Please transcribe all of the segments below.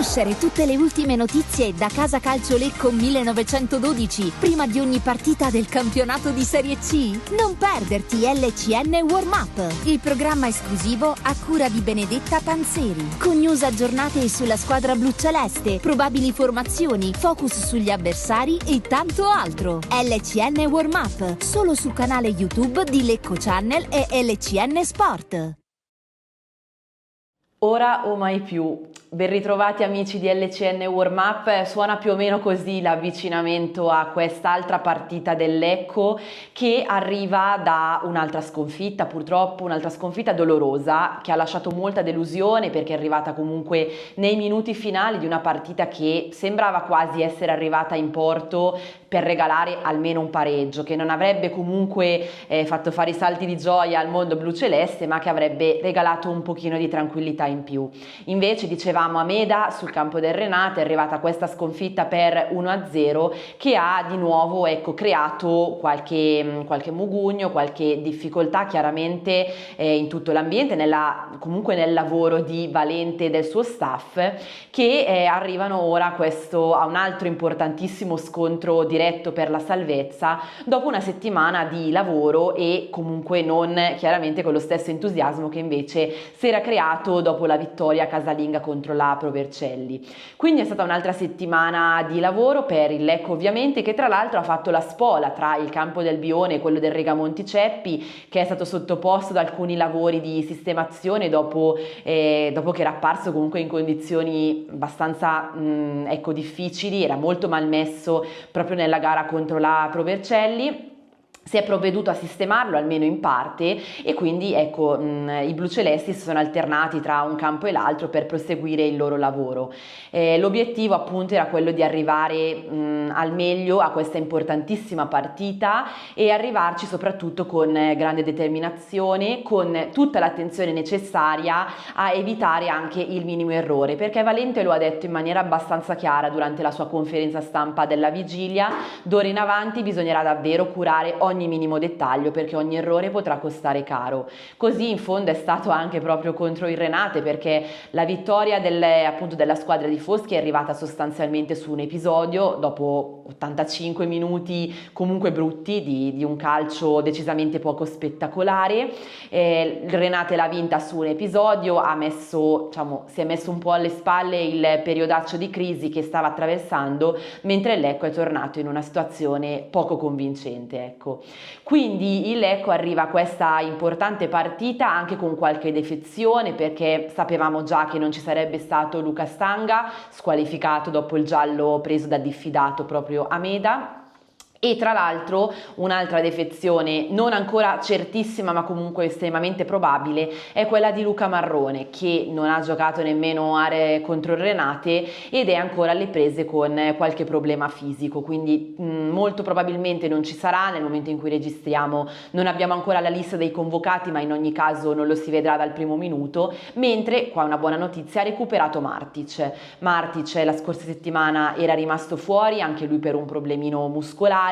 conoscere tutte le ultime notizie da Casa Calcio Lecco 1912 prima di ogni partita del campionato di Serie C? Non perderti LCN Warm Up, il programma esclusivo a cura di Benedetta Panzeri, con news aggiornate sulla squadra bluceleste, probabili formazioni, focus sugli avversari e tanto altro. LCN Warm Up, solo sul canale YouTube di Lecco Channel e LCN Sport. Ora o mai più. Ben ritrovati amici di LCN Warm Up. Suona più o meno così l'avvicinamento a quest'altra partita del Lecco, che arriva da un'altra sconfitta, purtroppo un'altra sconfitta dolorosa che ha lasciato molta delusione, perché è arrivata comunque nei minuti finali di una partita che sembrava quasi essere arrivata in porto per regalare almeno un pareggio, che non avrebbe comunque fatto fare i salti di gioia al mondo bluceleste, ma che avrebbe regalato un pochino di tranquillità in più. Invece, dicevamo, a Meda, sul campo del Renate, è arrivata questa sconfitta per 1-0 che ha di nuovo creato qualche mugugno, qualche difficoltà chiaramente in tutto l'ambiente, comunque nel lavoro di Valente e del suo staff, che arrivano ora a un altro importantissimo scontro diretto per la salvezza dopo una settimana di lavoro, e comunque non chiaramente con lo stesso entusiasmo che invece si era creato dopo la vittoria casalinga contro la Pro Vercelli. Quindi è stata un'altra settimana di lavoro per il Lecco, ovviamente, che tra l'altro ha fatto la spola tra il campo del Bione e quello del Regamonti Ceppi, che è stato sottoposto ad alcuni lavori di sistemazione dopo che era apparso comunque in condizioni abbastanza difficili, era molto malmesso proprio nella gara contro la Pro Vercelli. Si è provveduto a sistemarlo almeno in parte, e quindi i blucelesti si sono alternati tra un campo e l'altro per proseguire il loro lavoro. L'obiettivo appunto era quello di arrivare al meglio a questa importantissima partita e arrivarci soprattutto con grande determinazione, con tutta l'attenzione necessaria a evitare anche il minimo errore, perché Valente lo ha detto in maniera abbastanza chiara durante la sua conferenza stampa della vigilia: d'ora in avanti bisognerà davvero curare ogni minimo dettaglio, perché ogni errore potrà costare caro. Così in fondo è stato anche proprio contro il Renate, perché la vittoria della squadra di Foschi è arrivata sostanzialmente su un episodio, dopo 85 minuti comunque brutti di un calcio decisamente poco spettacolare. Il Renate l'ha vinta su un episodio, si è messo un po' alle spalle il periodaccio di crisi che stava attraversando, mentre il Lecco è tornato in una situazione poco convincente, Quindi il Lecco arriva a questa importante partita anche con qualche defezione, perché sapevamo già che non ci sarebbe stato Luca Stanga, squalificato dopo il giallo preso da diffidato proprio a Meda. E tra l'altro un'altra defezione non ancora certissima, ma comunque estremamente probabile, è quella di Luca Marrone, che non ha giocato nemmeno aree contro il Renate ed è ancora alle prese con qualche problema fisico, quindi molto probabilmente non ci sarà. Nel momento in cui registriamo non abbiamo ancora la lista dei convocati, ma in ogni caso non lo si vedrà dal primo minuto. Mentre, qua una buona notizia, ha recuperato Martic la scorsa settimana era rimasto fuori anche lui per un problemino muscolare,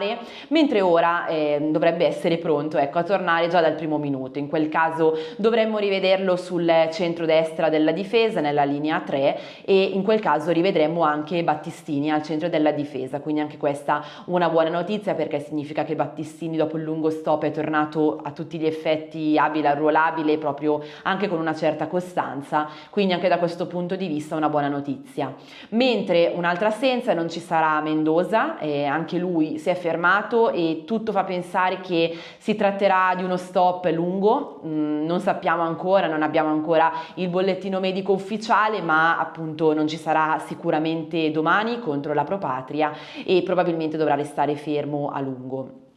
mentre ora dovrebbe essere pronto a tornare già dal primo minuto. In quel caso dovremmo rivederlo sul centro-destra della difesa, nella linea 3, e in quel caso rivedremo anche Battistini al centro della difesa, quindi anche questa una buona notizia, perché significa che Battistini dopo il lungo stop è tornato a tutti gli effetti abile, arruolabile, proprio anche con una certa costanza, quindi anche da questo punto di vista una buona notizia. Mentre un'altra assenza: non ci sarà Mendoza, anche lui si è fermato e tutto fa pensare che si tratterà di uno stop lungo. Non sappiamo ancora, non abbiamo ancora il bollettino medico ufficiale, ma appunto non ci sarà sicuramente domani contro la Pro Patria e probabilmente dovrà restare fermo a lungo.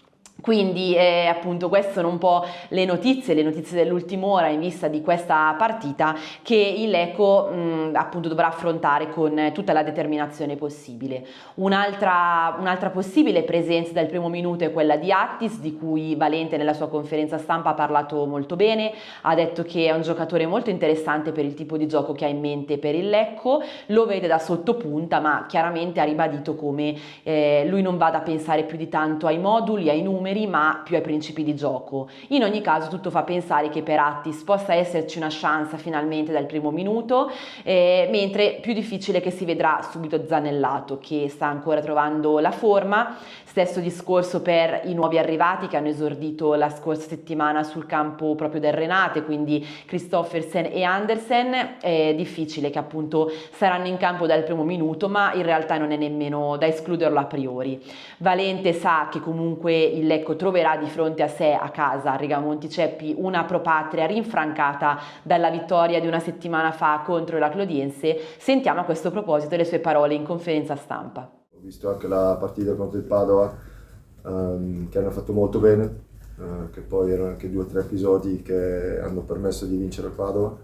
Quindi appunto queste sono un po' le notizie dell'ultima ora in vista di questa partita, che il Lecco appunto dovrà affrontare con tutta la determinazione possibile. Un'altra possibile presenza del primo minuto è quella di Attis, di cui Valente nella sua conferenza stampa ha parlato molto bene. Ha detto che è un giocatore molto interessante per il tipo di gioco che ha in mente per il Lecco, lo vede da sottopunta, ma chiaramente ha ribadito come lui non vada a pensare più di tanto ai moduli, ai numeri, numeri ma più ai principi di gioco. In ogni caso tutto fa pensare che per Attis possa esserci una chance finalmente dal primo minuto, mentre più difficile che si vedrà subito Zanellato, che sta ancora trovando la forma. Stesso discorso per i nuovi arrivati che hanno esordito la scorsa settimana sul campo proprio del Renate, quindi Christoffersen e Andersen. È difficile che appunto saranno in campo dal primo minuto, ma in realtà non è nemmeno da escluderlo a priori. Valente sa che comunque il Lecco troverà di fronte a sé a casa a Riga Monticeppi una Pro Patria rinfrancata dalla vittoria di una settimana fa contro la Clodiense. Sentiamo a questo proposito le sue parole in conferenza stampa. Ho visto anche la partita contro il Padova, che hanno fatto molto bene, che poi erano anche 2 o 3 episodi che hanno permesso di vincere il Padova.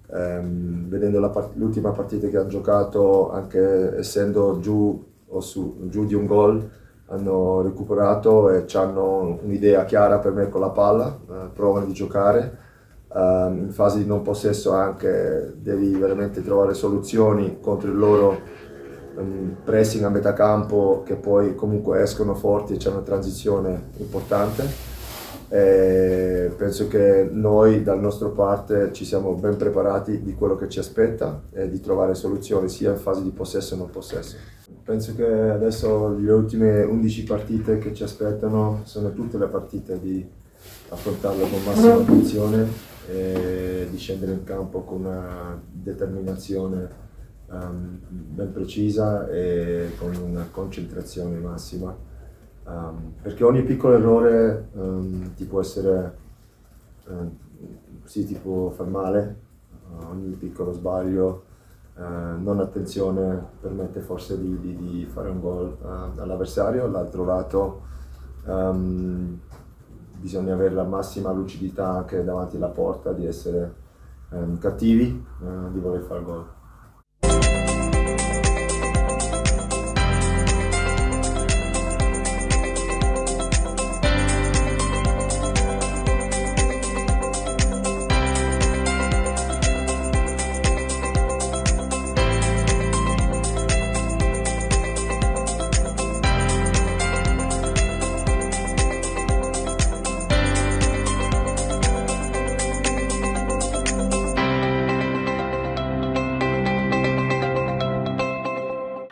Vedendo l'ultima partita che hanno giocato, anche essendo giù di un gol, hanno recuperato e hanno un'idea chiara per me con la palla, provano di giocare. In fase di non possesso anche devi veramente trovare soluzioni contro il loro pressing a metà campo, che poi comunque escono forti e c'è una transizione importante. Penso che noi dal nostro parte ci siamo ben preparati di quello che ci aspetta e di trovare soluzioni sia in fase di possesso e non possesso. Penso che adesso le ultime 11 partite che ci aspettano sono tutte le partite di affrontarle con massima attenzione e di scendere in campo con una determinazione ben precisa e con una concentrazione massima, perché ogni piccolo errore ti può far male, ogni piccolo sbaglio, non attenzione permette forse di fare un gol all'avversario. All'altro lato bisogna avere la massima lucidità anche davanti alla porta, di essere cattivi, di voler fare gol.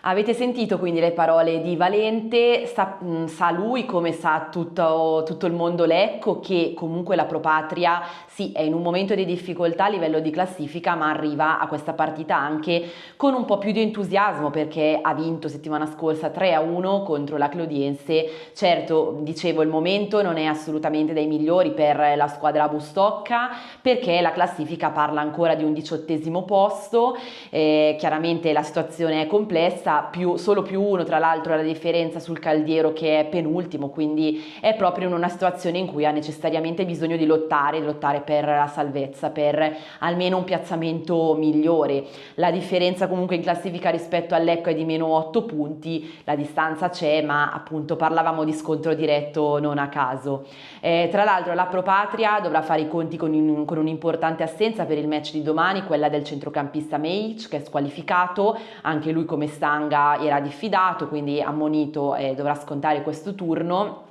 Avete sentito quindi le parole di Valente, sa lui come sa tutto il mondo Lecco che comunque la Pro Patria sì è in un momento di difficoltà a livello di classifica, ma arriva a questa partita anche con un po' più di entusiasmo perché ha vinto settimana scorsa 3-1 contro la Clodiense. Certo, dicevo, il momento non è assolutamente dei migliori per la squadra Bustocca perché la classifica parla ancora di un 18° posto, chiaramente la situazione è complessa, solo più 1 tra l'altro la differenza sul Caldiero che è penultimo, quindi è proprio in una situazione in cui ha necessariamente bisogno di lottare per la salvezza, per almeno un piazzamento migliore. La differenza comunque in classifica rispetto al Lecco è di meno 8 punti, la distanza c'è, ma appunto parlavamo di scontro diretto non a caso. Tra l'altro la Pro Patria dovrà fare i conti con un'importante assenza per il match di domani, quella del centrocampista Meic, che è squalificato, anche lui come Stanga era diffidato, quindi ammonito e dovrà scontare questo turno.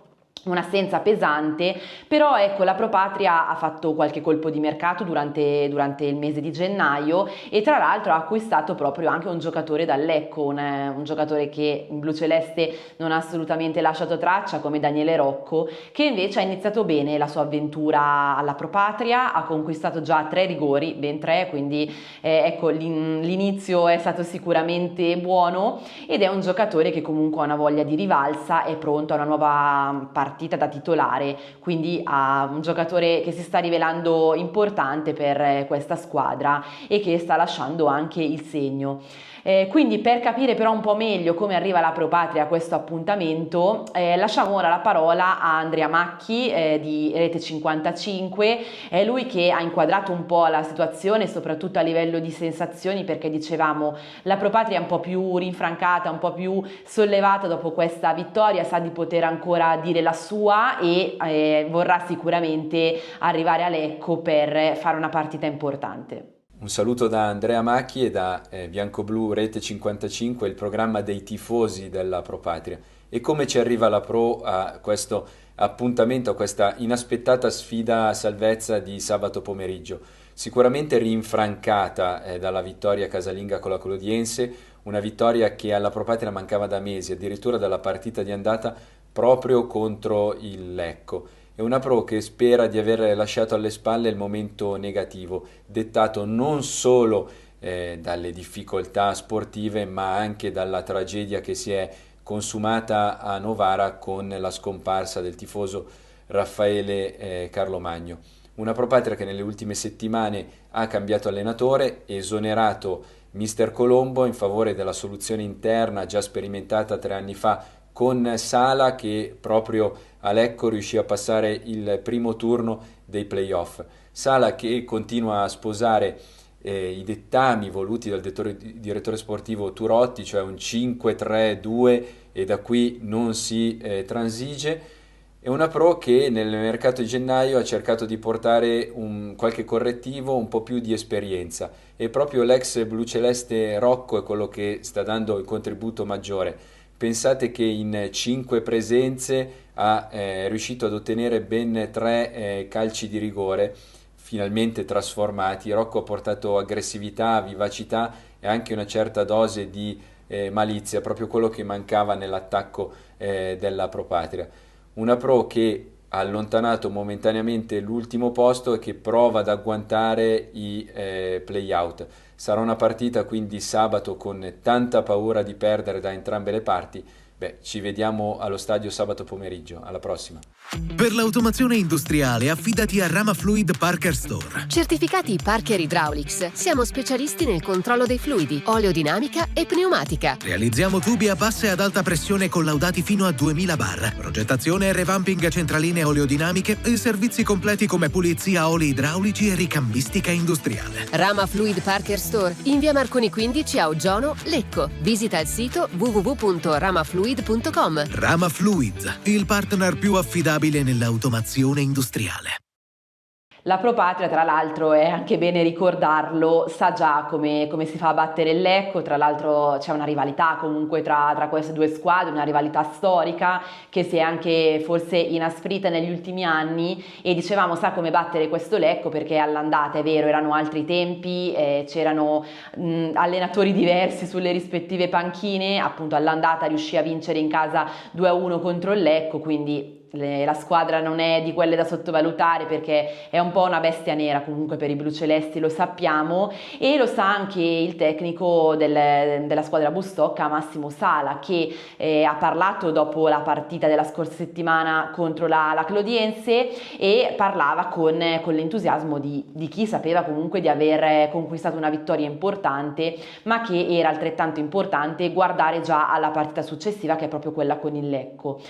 Un'assenza pesante, però ecco la Pro Patria ha fatto qualche colpo di mercato durante il mese di gennaio e tra l'altro ha acquistato proprio anche un giocatore dal Lecco, un giocatore che in bluceleste non ha assolutamente lasciato traccia come Daniele Rocco, che invece ha iniziato bene la sua avventura alla Pro Patria, ha conquistato già 3 rigori, ben 3, quindi ecco l'inizio è stato sicuramente buono ed è un giocatore che comunque ha una voglia di rivalsa, è pronto a una nuova partita da titolare, quindi a un giocatore che si sta rivelando importante per questa squadra e che sta lasciando anche il segno. Quindi per capire però un po' meglio come arriva la Pro Patria a questo appuntamento, lasciamo ora la parola a Andrea Macchi di Rete 55, è lui che ha inquadrato un po' la situazione soprattutto a livello di sensazioni, perché dicevamo la Pro Patria è un po' più rinfrancata, un po' più sollevata dopo questa vittoria, sa di poter ancora dire la sua e vorrà sicuramente arrivare a Lecco per fare una partita importante. Un saluto da Andrea Macchi e da Biancoblu Rete 55, il programma dei tifosi della Pro Patria. E come ci arriva la Pro a questo appuntamento a questa inaspettata sfida a salvezza di sabato pomeriggio. Sicuramente rinfrancata dalla vittoria casalinga con la Clodiense, una vittoria che alla Pro Patria mancava da mesi, addirittura dalla partita di andata proprio contro il Lecco. È una Pro che spera di aver lasciato alle spalle il momento negativo, dettato non solo dalle difficoltà sportive, ma anche dalla tragedia che si è consumata a Novara con la scomparsa del tifoso Raffaele Carlomagno. Una Pro Patria che nelle ultime settimane ha cambiato allenatore, esonerato Mister Colombo in favore della soluzione interna già sperimentata 3 anni fa con Sala, che proprio a Lecco riuscì a passare il primo turno dei playoff. Sala che continua a sposare i dettami voluti dal direttore sportivo Turotti, cioè un 5-3-2, e da qui non si transige. È una Pro che nel mercato di gennaio ha cercato di portare qualche correttivo, un po' più di esperienza, e proprio l'ex bluceleste Rocco è quello che sta dando il contributo maggiore. Pensate che in 5 presenze è riuscito ad ottenere ben 3 calci di rigore, finalmente trasformati. Rocco ha portato aggressività, vivacità e anche una certa dose di malizia, proprio quello che mancava nell'attacco della Pro Patria. Una Pro che ha allontanato momentaneamente l'ultimo posto e che prova ad agguantare i play-out. Sarà una partita quindi sabato con tanta paura di perdere da entrambe le parti. Ci vediamo allo stadio sabato pomeriggio. Alla prossima. Per l'automazione industriale affidati a Rama Fluid Parker Store. Certificati Parker Hydraulics. Siamo specialisti nel controllo dei fluidi, oleodinamica e pneumatica. Realizziamo tubi a bassa e ad alta pressione collaudati fino a 2000 bar. Progettazione e revamping centraline oleodinamiche e servizi completi come pulizia oli idraulici e ricambistica industriale. Rama Fluid Parker Store in via Marconi 15 a Oggiano, Lecco. Visita il sito www.ramafluid.com. Rama Fluid, il partner più affidabile nell'automazione industriale. La Pro Patria, tra l'altro, è anche bene ricordarlo, sa già come si fa a battere il Lecco. Tra l'altro c'è una rivalità comunque tra queste due squadre, una rivalità storica che si è anche forse inasprita negli ultimi anni, e dicevamo sa come battere questo Lecco perché all'andata, è vero, erano altri tempi, c'erano allenatori diversi sulle rispettive panchine, appunto all'andata riuscì a vincere in casa 2-1 contro il Lecco, quindi la squadra non è di quelle da sottovalutare perché è un po' una bestia nera comunque per i blucelesti, lo sappiamo, e lo sa anche il tecnico della squadra Bustocca, Massimo Sala, che ha parlato dopo la partita della scorsa settimana contro la Clodiense, e parlava con l'entusiasmo di chi sapeva comunque di aver conquistato una vittoria importante, ma che era altrettanto importante guardare già alla partita successiva, che è proprio quella con il Lecco.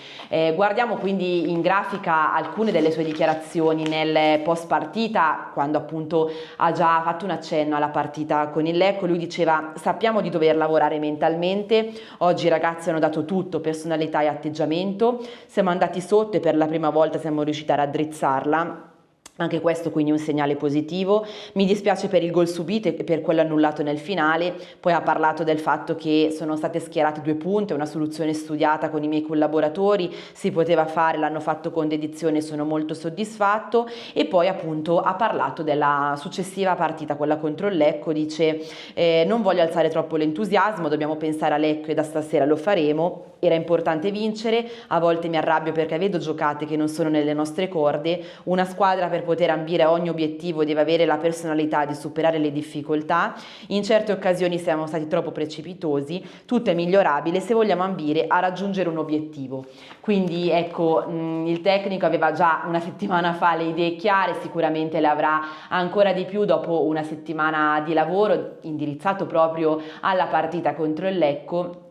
Guardiamo quindi in grafica alcune delle sue dichiarazioni nel post partita, quando appunto ha già fatto un accenno alla partita con il Lecco. Lui diceva: sappiamo di dover lavorare mentalmente, oggi i ragazzi hanno dato tutto, personalità e atteggiamento, siamo andati sotto e per la prima volta siamo riusciti a raddrizzarla. Anche questo quindi un segnale positivo. Mi dispiace per il gol subito e per quello annullato nel finale. Poi ha parlato del fatto che sono state schierate 2 punte, una soluzione studiata con i miei collaboratori, si poteva fare, l'hanno fatto con dedizione, sono molto soddisfatto. E poi appunto ha parlato della successiva partita, quella contro il Lecco. Dice non voglio alzare troppo l'entusiasmo, dobbiamo pensare a Lecco e da stasera lo faremo. Era importante vincere, a volte mi arrabbio perché vedo giocate che non sono nelle nostre corde. Una squadra per poter ambire a ogni obiettivo deve avere la personalità di superare le difficoltà. In certe occasioni siamo stati troppo precipitosi, tutto è migliorabile se vogliamo ambire a raggiungere un obiettivo. Quindi ecco, il tecnico aveva già una settimana fa le idee chiare, sicuramente le avrà ancora di più dopo una settimana di lavoro indirizzato proprio alla partita contro il Lecco.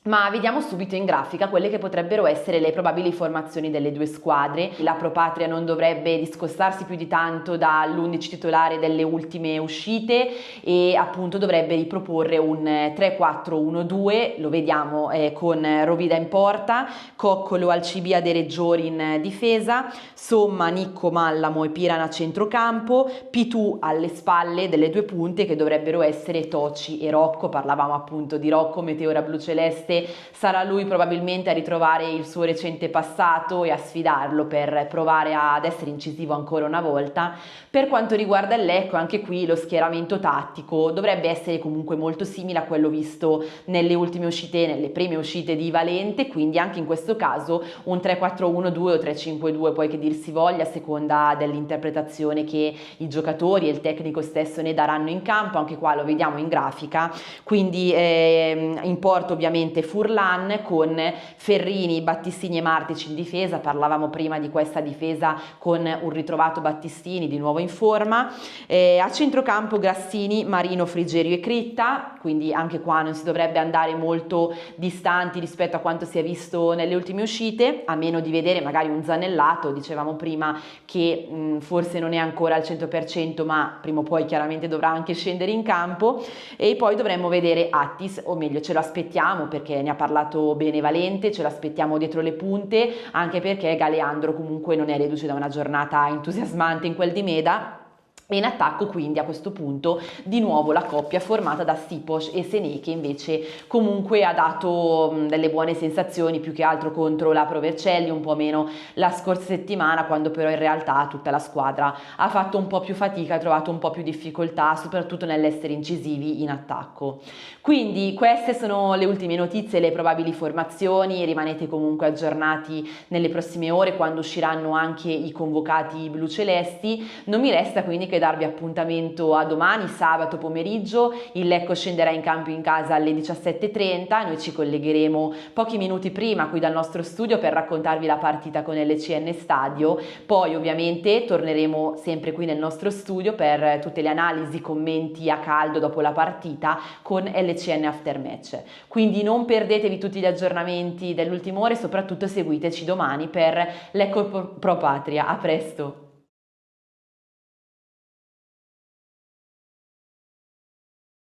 Ma vediamo subito in grafica quelle che potrebbero essere le probabili formazioni delle due squadre. La Pro Patria non dovrebbe discostarsi più di tanto dall'11 titolare delle ultime uscite e appunto dovrebbe riproporre un 3-4-1-2, lo vediamo con Rovida in porta, Coccolo, Alcibiade, Reggiori in difesa, Somma, Nicco, Mallamo e Pirana a centrocampo, Pitù alle spalle delle due punte che dovrebbero essere Toci e Rocco. Parlavamo appunto di Rocco, Meteora Bluceleste sicuramente sarà lui probabilmente a ritrovare il suo recente passato e a sfidarlo per provare ad essere incisivo ancora una volta. Per quanto riguarda il Lecco, anche qui lo schieramento tattico dovrebbe essere comunque molto simile a quello visto nelle ultime uscite, nelle prime uscite di Valente, quindi anche in questo caso un 3-4-1-2 o 3-5-2, poi che dir si voglia, a seconda dell'interpretazione che i giocatori e il tecnico stesso ne daranno in campo. Anche qua lo vediamo in grafica, quindi in porto ovviamente Furlan con Ferrini, Battistini e Martic in difesa. Parlavamo prima di questa difesa con un ritrovato Battistini di nuovo in forma, a centrocampo Grassini, Marino, Frigerio e Critta, quindi anche qua non si dovrebbe andare molto distanti rispetto a quanto si è visto nelle ultime uscite, a meno di vedere magari un Zanellato. Dicevamo prima che forse non è ancora al 100%, ma prima o poi chiaramente dovrà anche scendere in campo. E poi dovremmo vedere Attis, o meglio ce lo aspettiamo, perché ne ha parlato bene Valente, ce lo aspettiamo dietro le punte, anche perché Galeandro comunque non è reduce da una giornata entusiasmante in quel di Meda. E in attacco quindi a questo punto di nuovo la coppia formata da Sipos e Sené, che invece comunque ha dato delle buone sensazioni, più che altro contro la Pro Vercelli, un po' meno la scorsa settimana, quando però in realtà tutta la squadra ha fatto un po' più fatica, ha trovato un po' più difficoltà soprattutto nell'essere incisivi in attacco. Quindi queste sono le ultime notizie, le probabili formazioni. Rimanete comunque aggiornati nelle prossime ore quando usciranno anche i convocati blucelesti. Non mi resta quindi che darvi appuntamento a domani, sabato pomeriggio. Il Lecco scenderà in campo in casa alle 17:30, noi ci collegheremo pochi minuti prima qui dal nostro studio per raccontarvi la partita con LCN Stadio. Poi ovviamente torneremo sempre qui nel nostro studio per tutte le analisi, commenti a caldo dopo la partita con LCN Aftermatch. Quindi non perdetevi tutti gli aggiornamenti dell'ultima ora e soprattutto seguiteci domani per Lecco Pro Patria. A presto!